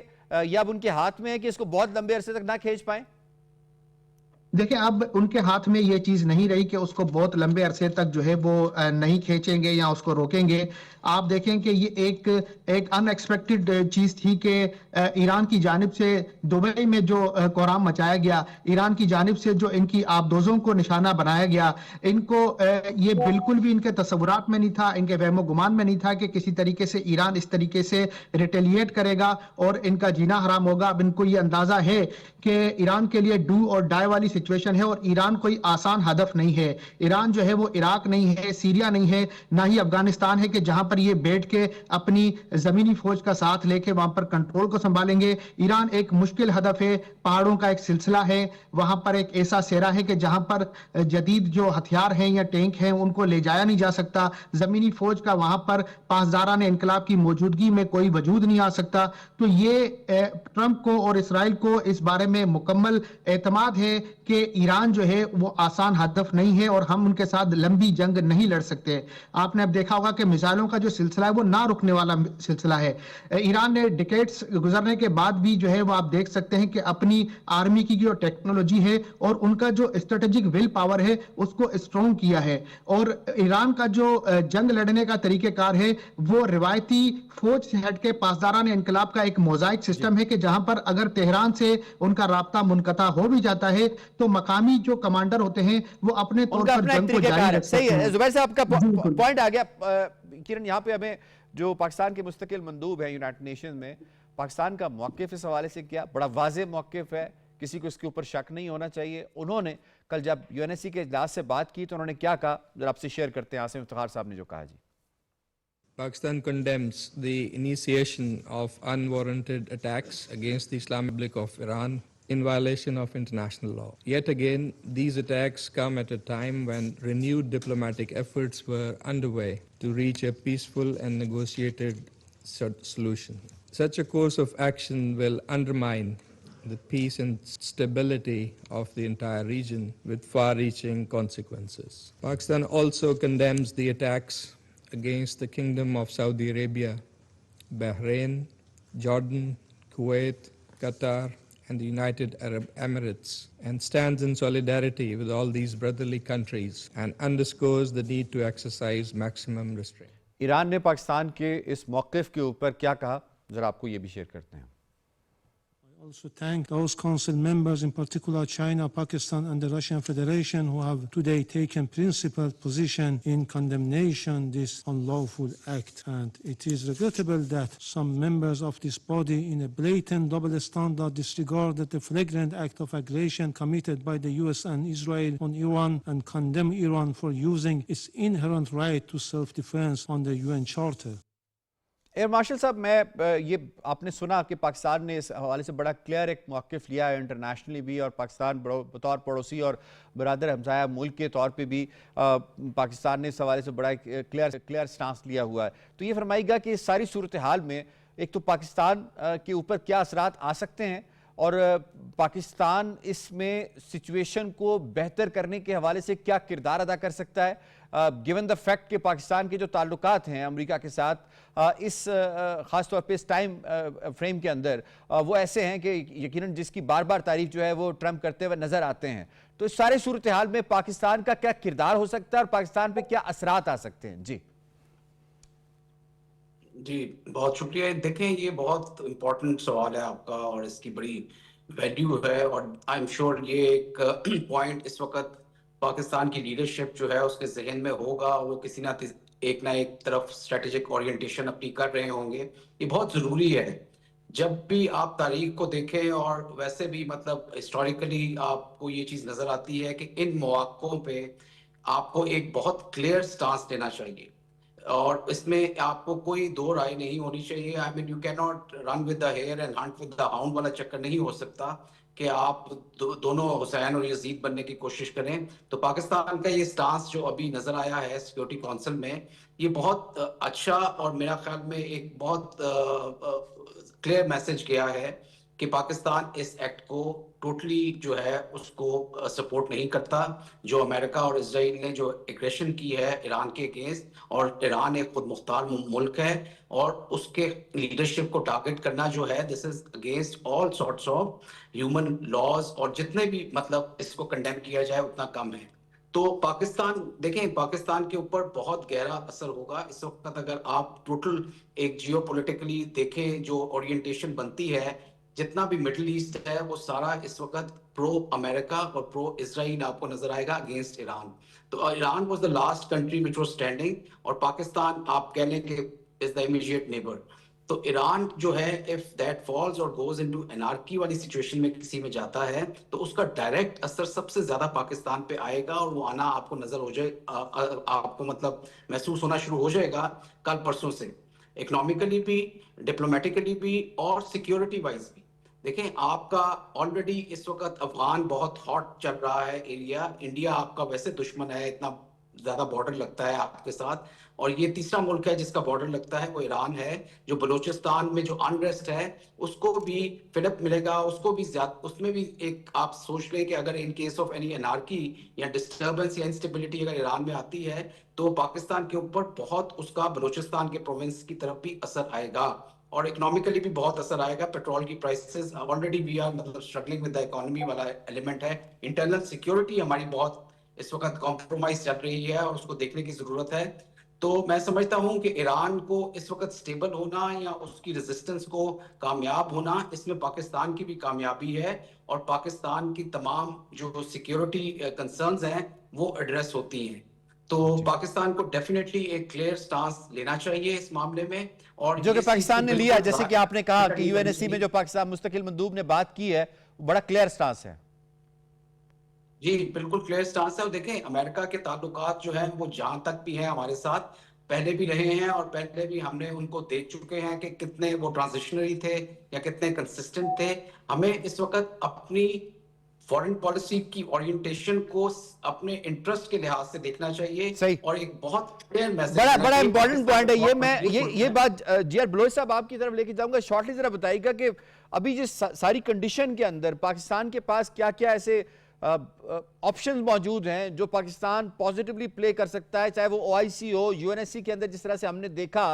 ये अब उनके हाथ में है कि इसको बहुत लंबे अरसे तक ना खींच पाए? देखिए, अब उनके हाथ में ये चीज नहीं रही कि उसको बहुत लंबे अरसे तक जो है वो नहीं खींचेंगे या उसको रोकेंगे। आप देखें कि ये एक अनएक्सपेक्टेड चीज थी कि ईरान की जानिब से दुबई में जो कोहराम मचाया गया, ईरान की जानिब से जो इनकी आबदोजों को निशाना बनाया गया, इनको ये बिल्कुल भी इनके तस्वुरात में नहीं था, इनके वहमो गुमान में नहीं था कि किसी तरीके से ईरान इस तरीके से रिटेलिएट करेगा और इनका जीना हराम होगा। अब इनको ये अंदाजा है कि ईरान के लिए डू और डाई वाली सिचुएशन है, और ईरान कोई आसान हदफ नहीं है। ईरान जो है वो इराक नहीं है, सीरिया नहीं है, ना ही अफगानिस्तान है कि जहां पर ये बैठ के अपनी जमीनी फौज का साथ लेके वहां पर कंट्रोल को संभालेंगे। ईरान एक मुश्किल हदफ है, पहाड़ों का एक सिलसिला है, वहां पर एक ऐसा सेरा है कि जहां पर जदीद जो हथियार हैं या टैंक हैं उनको ले जाया नहीं जा सकता। जमीनी फौज का वहां पर पासदारान इनकलाब की मौजूदगी में कोई वजूद नहीं आ सकता। तो ये ट्रंप को और इसराइल को इस बारे में मुकम्मल एतमाद है कि ईरान जो है वो आसान हदफ नहीं है और हम उनके साथ लंबी जंग नहीं लड़ सकते। आपने अब देखा होगा कि मिसाइलों का जो सिलसिला है वो ना रुकने वाला सिलसिला है। ईरान ने डिकेड्स गुजरने के बाद भी जो है वो आप देख सकते हैं कि अपनी आर्मी की जो टेक्नोलॉजी है और उनका जो स्ट्रेटेजिक विल पावर है उसको स्ट्रॉन्ग किया है। और ईरान का जो जंग लड़ने का तरीकेकार है वो रिवायती फौज से हट के पासदारान इनकलाब का एक मोजाइक सिस्टम है कि जहां पर अगर तेहरान से उनका राब्ता मुनक़ता हो भी जाता है तो मकामी जो कमांडर होते हैं वो अपने तौर उनका पर अपना एक जंग को तरीकेकार जारी है। रख सही सकते है, हैं। जुबैर साहब का बिल्कुल। पॉइंट आ गया। किरण, यहाँ पे हमें जो पाकिस्तान के मुस्तकिल मंदूब है यूनाइटेड नेशन में, पाकिस्तान का मौक़िफ़ इस हवाले से क्या बड़ा वाज़ेह मौक़िफ़ है, किसी को इसके ऊपर शक नहीं होना चाहिए। उन्होंने कल जब यूएनएससी के इजलास से बात की तो उन्होंने क्या कहा, जरा आपसे शेयर करते हैं। आसिम इफ्तिखार साहब ने जो कहा जी। Pakistan condemns the initiation of unwarranted attacks against the Islamic Republic of Iran in violation of international law. Yet again, these attacks come at a time when renewed diplomatic efforts were underway to reach a peaceful and negotiated solution. Such a course of action will undermine the peace and stability of the entire region with far-reaching consequences. Pakistan also condemns the attacks against the Kingdom of Saudi Arabia, Bahrain, Jordan, Kuwait, Qatar, and the United Arab Emirates, and stands in solidarity with all these brotherly countries and underscores the need to exercise maximum restraint. Iran ने पाकिस्तान के इस मौक़िफ़ के ऊपर क्या कहा, जरा आपको ये भी शेयर करते हैं। I also thank those council members, in particular China, Pakistan, and the Russian Federation, who have today taken principled position in condemnation this unlawful act. And it is regrettable that some members of this body, in a blatant double standard, disregarded the flagrant act of aggression committed by the US and Israel on Iran and condemn Iran for using its inherent right to self-defense under UN Charter. Air marshal साहब, मैं ये आपने सुना कि पाकिस्तान ने इस हवाले से बड़ा क्लियर एक मौक़िफ़ लिया है इंटरनेशनली भी, और पाकिस्तान बतौर पड़ोसी और बरादर हमसाया मुल्क के तौर पे भी पाकिस्तान ने इस हवाले से बड़ा क्लियर स्टांस लिया हुआ है। तो ये फरमाइएगा कि इस सारी सूरत हाल में एक तो पाकिस्तान के ऊपर क्या असरात आ सकते हैं, और पाकिस्तान इसमें सिचुएशन को बेहतर करने के हवाले से क्या किरदार अदा कर सकता है, गिवन द फैक्ट कि पाकिस्तान के जो ताल्लुकात हैं अमेरिका के साथ इस ख़ास तौर पे इस टाइम फ्रेम के अंदर वो ऐसे हैं कि यकीनन जिसकी बार बार तारीफ जो है वो ट्रंप करते हुए नज़र आते हैं। तो इस सारे सूरत हाल में पाकिस्तान का क्या किरदार हो सकता है और पाकिस्तान पे क्या असरात आ सकते हैं? जी, बहुत शुक्रिया। देखें, ये बहुत इम्पोर्टेंट सवाल है आपका और इसकी बड़ी वैल्यू है, और आई एम श्योर ये एक पॉइंट इस वक्त पाकिस्तान की लीडरशिप जो है उसके जहन में होगा, वो किसी ना एक तरफ स्ट्रेटेजिक ओरिएंटेशन अपनी कर रहे होंगे। ये बहुत ज़रूरी है। जब भी आप तारीख को देखें और वैसे भी मतलब हिस्टोरिकली आपको ये चीज नजर आती है कि इन मौकों पे आपको एक बहुत क्लियर स्टांस लेना चाहिए और इसमें आपको कोई दो राय नहीं होनी चाहिए। I mean you can not run with the hare and hunt with the hound वाला चक्कर नहीं हो सकता कि आप दोनों हुसैन और यजीद बनने की कोशिश करें। तो पाकिस्तान का ये स्टांस जो अभी नजर आया है सिक्योरिटी काउंसिल में, ये बहुत अच्छा और मेरा ख्याल में एक बहुत क्लियर मैसेज गया है कि पाकिस्तान इस एक्ट को टोटली जो है उसको सपोर्ट नहीं करता। जो अमेरिका और इजराइल ने जो एग्रेशन की है ईरान के अगेंस्ट, और ईरान एक खुद मुख्तार मुल्क है और उसके लीडरशिप को टारगेट करना जो है this is against all sorts of human laws, और जितने भी मतलब इसको कंडेम किया जाए उतना कम है। तो पाकिस्तान देखें, पाकिस्तान के ऊपर बहुत गहरा असर होगा इस वक्त अगर आप टोटल एक जियोपॉलिटिकली देखें। जो ओरिएंटेशन बनती है, जितना भी मिडिल ईस्ट है वो सारा इस वक्त प्रो अमेरिका और प्रो इजराइल आपको नजर आएगा अगेंस्ट ईरान। तो Iran was the last country which was standing, और पाकिस्तान आप कह लें कि इज द इमीडिएट नेबर। तो ईरान जो है इफ दैट फॉल्स और गोज इनटू एनार्की वाली सिचुएशन में किसी में जाता है तो उसका डायरेक्ट असर सबसे ज्यादा पाकिस्तान पे आएगा, और वो आना आपको नजर हो जाए आपको मतलब महसूस होना शुरू हो जाएगा कल परसों से, इकोनॉमिकली भी, डिप्लोमेटिकली भी और सिक्योरिटी वाइज भी। देखें, आपका ऑलरेडी इस वक्त अफगान बहुत हॉट चल रहा है एरिया, इंडिया आपका वैसे दुश्मन है, इतना ज्यादा बॉर्डर लगता है आपके साथ, और ये तीसरा मुल्क है जिसका बॉर्डर लगता है वो ईरान है। जो बलूचिस्तान में जो अनरेस्ट है उसको भी फिलअप मिलेगा, उसको भी ज्यादा, उसमें भी एक आप सोच लें कि अगर in case of any anarchy या डिस्टर्बेंस या इंस्टेबिलिटी अगर ईरान में आती है तो पाकिस्तान के ऊपर बहुत उसका बलूचिस्तान के प्रोविंस की तरफ भी असर आएगा, और इकोनॉमिकली भी बहुत असर आएगा। पेट्रोल की प्राइसेस ऑलरेडी वी आर मतलब स्ट्रगलिंग विद द इकोनॉमी वाला एलिमेंट है। इंटरनल सिक्योरिटी हमारी बहुत इस वक्त कॉम्प्रोमाइज चल रही है और उसको देखने की जरूरत है। तो मैं समझता हूं कि ईरान को इस वक्त स्टेबल होना या उसकी रेजिस्टेंस को कामयाब होना, इसमें पाकिस्तान की भी कामयाबी है, और पाकिस्तान की तमाम जो सिक्योरिटी कंसर्न्स हैं वो एड्रेस होती हैं। तो पाकिस्तान को डेफिनेटली एक क्लियर स्टांस लेना चाहिए इस मामले में, और जो कि पाकिस्तान ने लिया, जैसे कि आपने कहा कि यूएनएससी में जो पाकिस्तान मुस्तकिल मंदूब ने बात की है वो बड़ा क्लियर स्टांस है। जी बिल्कुल क्लियर स्टांस है। और देखें, अमेरिका के ताल्लुकात जो हैं वो जहां तक भी हैं हमारे साथ पहले भी रहे हैं, और पहले भी हमने उनको देख चुके हैं कि कितने वो ट्रांजिशनरी थे या कितने कंसिस्टेंट थे। हमें इस वक्त अपनी फॉरेन पॉलिसी की ओरिएंटेशन को अपने इंटरेस्ट के लिहाज से देखना चाहिए। सही। और एक बहुत क्लियर मैसेज, बड़ा इंपॉर्टेंट पॉइंट है ये। मैं ये बात जीआर बलोच साहब आपकी तरफ लेके जाऊंगा। शॉर्टली जरा बताइएगा कि अभी जिस सारी कंडीशन के अंदर पाकिस्तान के पास क्या क्या ऐसे ऑप्शंस मौजूद हैं जो पाकिस्तान पॉजिटिवली प्ले कर सकता है, चाहे वो ओआईसी हो, यूएनएससी के अंदर जिस तरह से हमने देखा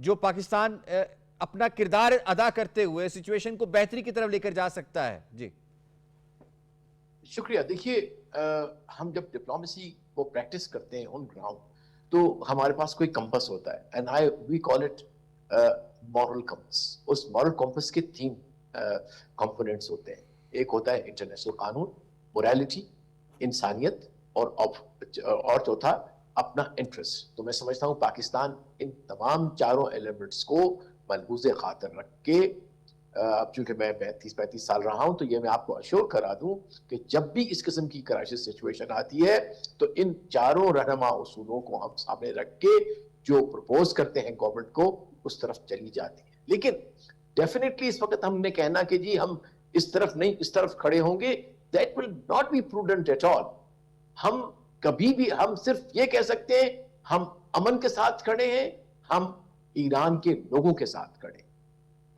जो पाकिस्तान अपना किरदार अदा करते हुए सिचुएशन को बेहतरी की तरफ लेकर जा सकता है। जी शुक्रिया। देखिए, हम जब डिप्लोमेसी को प्रैक्टिस करते हैं ऑन ग्राउंड तो हमारे पास कोई कंपस होता है, and we call it moral compass. उस मॉरल कंपस के 3 कंपोनेंट्स होते हैं। एक होता है इंटरनेशनल कानून, मोरालिटी, इंसानियत, और चौथा अपना इंटरेस्ट। तो मैं समझता हूँ पाकिस्तान इन तमाम चारों एलिमेंट्स को मलहूज़े खातर रख के, अब चूंकि मैं 35 साल रहा हूं तो ये मैं आपको अश्योर करा दूं कि जब भी इस किस्म की क्राइसिस सिचुएशन आती है तो इन चारों रहनुमा उसूलों को हम सामने रख के जो प्रपोज करते हैं गवर्नमेंट को, उस तरफ चली जाती है। लेकिन डेफिनेटली इस वक्त हमने कहना कि जी हम इस तरफ नहीं इस तरफ खड़े होंगे, that will not be prudent at all. हम कभी भी, हम सिर्फ ये कह सकते हैं हम अमन के साथ खड़े हैं, हम ईरान के लोगों के साथ खड़े हैं।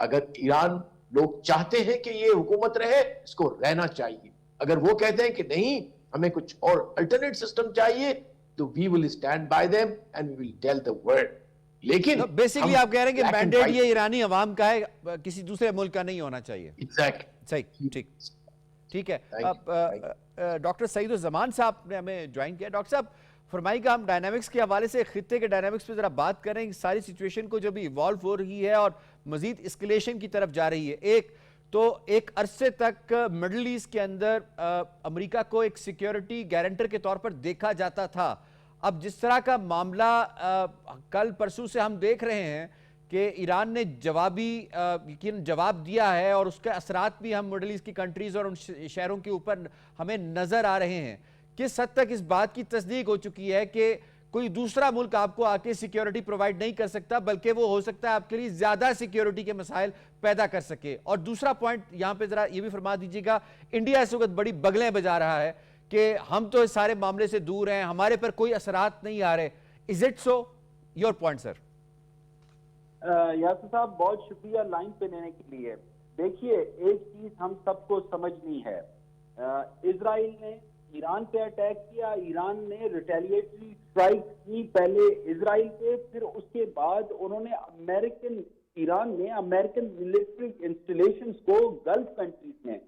अगर ईरान लोग चाहते हैं कि ये हुकूमत रहे, इसको रहना चाहिए। अगर वो कहते हैं कि नहीं हमें कुछ और अल्टरनेट सिस्टम चाहिए, तो we will stand by them and we will tell the world. लेकिन बेसिकली आप कह रहे हैं कि मैंडेट ये ईरानी अवाम का है, किसी दूसरे मुल्क का नहीं होना चाहिए। एग्जैक्टली, सही, ठीक है। अब डॉक्टर सईदुज़्ज़मान साहब ने हमें ज्वाइन किया। डॉक्टर साहब फरमाइएगा, हम डायनामिक्स के हवाले से, खित्ते के डायनामिक्स पे जरा बात करें, सारी सिचुएशन को जो भी इवॉल्व हो रही है और मजीद एस्केलेशन की तरफ जा रही है। एक अरसे तक मिडल ईस्ट के अंदर अमेरिका को एक सिक्योरिटी गारंटर के तौर पर देखा जाता था। अब जिस तरह का मामला कल परसों से हम देख रहे हैं کہ ایران نے یقین جواب دیا ہے اور اس کے اثرات بھی ہم مڈل ایسٹ کی کنٹریز اور ان شہروں کے اوپر ہمیں نظر آ رہے ہیں. کس حد تک اس بات کی تصدیق ہو چکی ہے کہ کوئی دوسرا ملک آپ کو آ کے سیکیورٹی پرووائڈ نہیں کر سکتا, بلکہ وہ ہو سکتا ہے آپ کے لیے زیادہ سیکیورٹی کے مسائل پیدا کر سکے؟ اور دوسرا پوائنٹ یہاں پہ ذرا یہ بھی فرما دیجیے گا, انڈیا اس وقت بڑی بغلیں بجا رہا ہے کہ ہم تو اس سارے معاملے سے دور ہیں, ہمارے پر کوئی اثرات نہیں آ رہے. Is it so? Your point sir. Yasir Sahab بہت شکریہ لائن پہ لینے کے لیے. دیکھیے ایک چیز ہم سب کو سمجھنی ہے, اسرائیل نے ایران پہ اٹیک کیا, ایران نے ریٹیلیٹری اسٹرائک کی پہلے اسرائیل پہ, پھر اس کے بعد انہوں نے ایران نے امریکن ملٹری انسٹالیشنز کو گلف کنٹریز میں,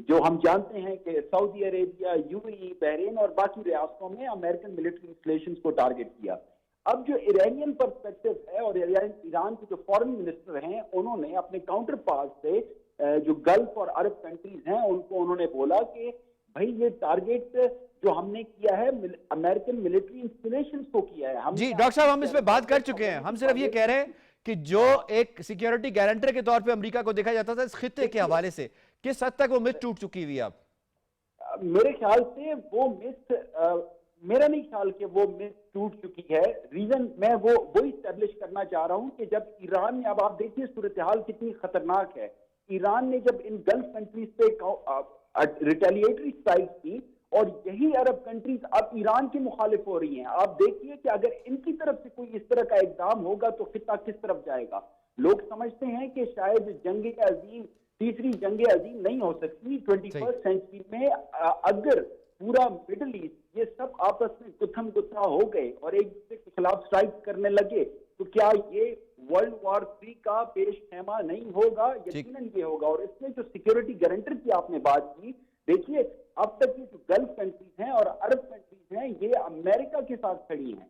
جو ہم جانتے ہیں کہ سعودی عربیہ, یو اے ای, بحرین اور باقی ریاستوں میں امریکن ملٹری انسٹالیشنز کو ٹارگٹ کیا. اب جو ایرانین پرسپیکٹو ہے اور ایران کے جو فورن منسٹر ہیں, انہوں نے اپنے کاؤنٹر پارٹ سے جو گلف اور عرب کنٹریز ہیں ان کو انہوں نے بولا کہ بھائی یہ ٹارگٹ جو ہم نے کیا ہے امریکن ملٹری انسٹالیشنز کو کیا ہے. جی ڈاکٹر صاحب ہم اس پہ بات کر چکے ہیں, ہم صرف یہ کہہ رہے ہیں کہ جو ایک سیکیورٹی گارنٹر کے طور پہ امریکہ کو دیکھا جاتا تھا اس خطے کے حوالے سے, کس حد تک وہ مس ٹوٹ چکی ہوئی اب؟ میرے خیال سے وہ میرا نہیں خیال کہ وہ مس ٹوٹ چکی ہے. ریزن میں وہی اسٹیبلش کرنا چاہ رہا ہوں کہ جب ایران نے, اب آپ دیکھیے صورتحال کتنی خطرناک ہے, ایران نے جب ان گلف کنٹریز پہ ریٹیلیٹری اسٹرائک کی اور یہی عرب کنٹریز اب ایران کی مخالف ہو رہی ہیں, آپ دیکھیے کہ اگر ان کی طرف سے کوئی اس طرح کا اقدام ہوگا تو خطہ کس طرف جائے گا. لوگ سمجھتے ہیں کہ شاید جنگ عظیم, تیسری جنگ عظیم نہیں ہو سکتی 21st سینچری میں اگر پورا مڈل ایسٹ یہ سب آپس میں گتھم گتھا ہو گئے اور ایک دوسرے کے خلاف اسٹرائک کرنے لگے, تو کیا یہ ورلڈ وار 3 کا پیش خیمہ نہیں ہوگا؟ یقیناً یہ ہوگا. اور اس میں جو سیکیورٹی گارنٹر کی آپ نے بات کی, دیکھیے اب تک یہ جو گلف کنٹریز ہیں اور عرب کنٹریز ہیں یہ امریکہ کے ساتھ کھڑی ہیں.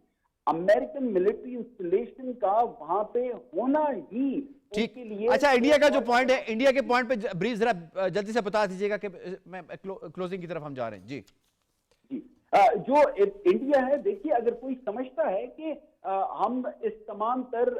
امریکن ملٹری انسٹالیشن کا وہاں پہ ہونا ہی ان کے لیے. اچھا انڈیا کا جو پوائنٹ ہے, انڈیا کے پوائنٹ پہ بریف ذرا جلدی سے بتا دیجیے گا کہ میں کلوزنگ کی طرف ہم جا رہے ہیں. جی جو انڈیا ہے, دیکھیے اگر کوئی سمجھتا ہے کہ ہم اس تمام تر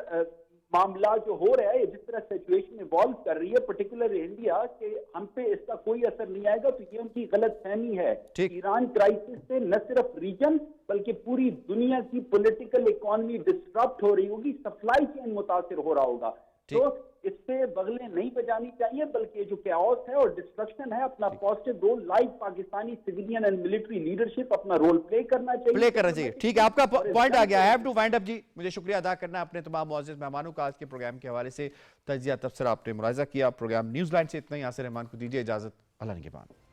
معاملہ جو ہو رہا ہے, جس طرح سچویشن ایوالو کر رہی ہے پرٹیکولر انڈیا, کہ ہم پہ اس کا کوئی اثر نہیں آئے گا, تو یہ ان کی غلط فہمی ہے. ایران کرائسس سے نہ صرف ریجن بلکہ پوری دنیا کی پولیٹیکل اکانومی ڈسٹرپٹ ہو رہی ہوگی, سپلائی چین متاثر ہو رہا ہوگا. تو اس پہ بغلیں نہیں بجانی چاہیے, بلکہ جو کیاؤس ہے اور ڈسٹرکشن ہے اپنا positive role like Pakistani civilian and military leadership اپنا رول پلے کرنا چاہیے. ٹھیک ہے, آپ کا پوائنٹ آ گیا. I have to wind up جی. مجھے شکریہ ادا کرنا اپنے تمام معزز مہمانوں کا آج کے پروگرام کے حوالے سے تجزیہ تبصرہ آپ نے ملاحظہ کیا. پروگرام نیوز لائن سے اتنا ہی. یاسر رحمان کو دیجیے اجازت. اللہ نگہبان.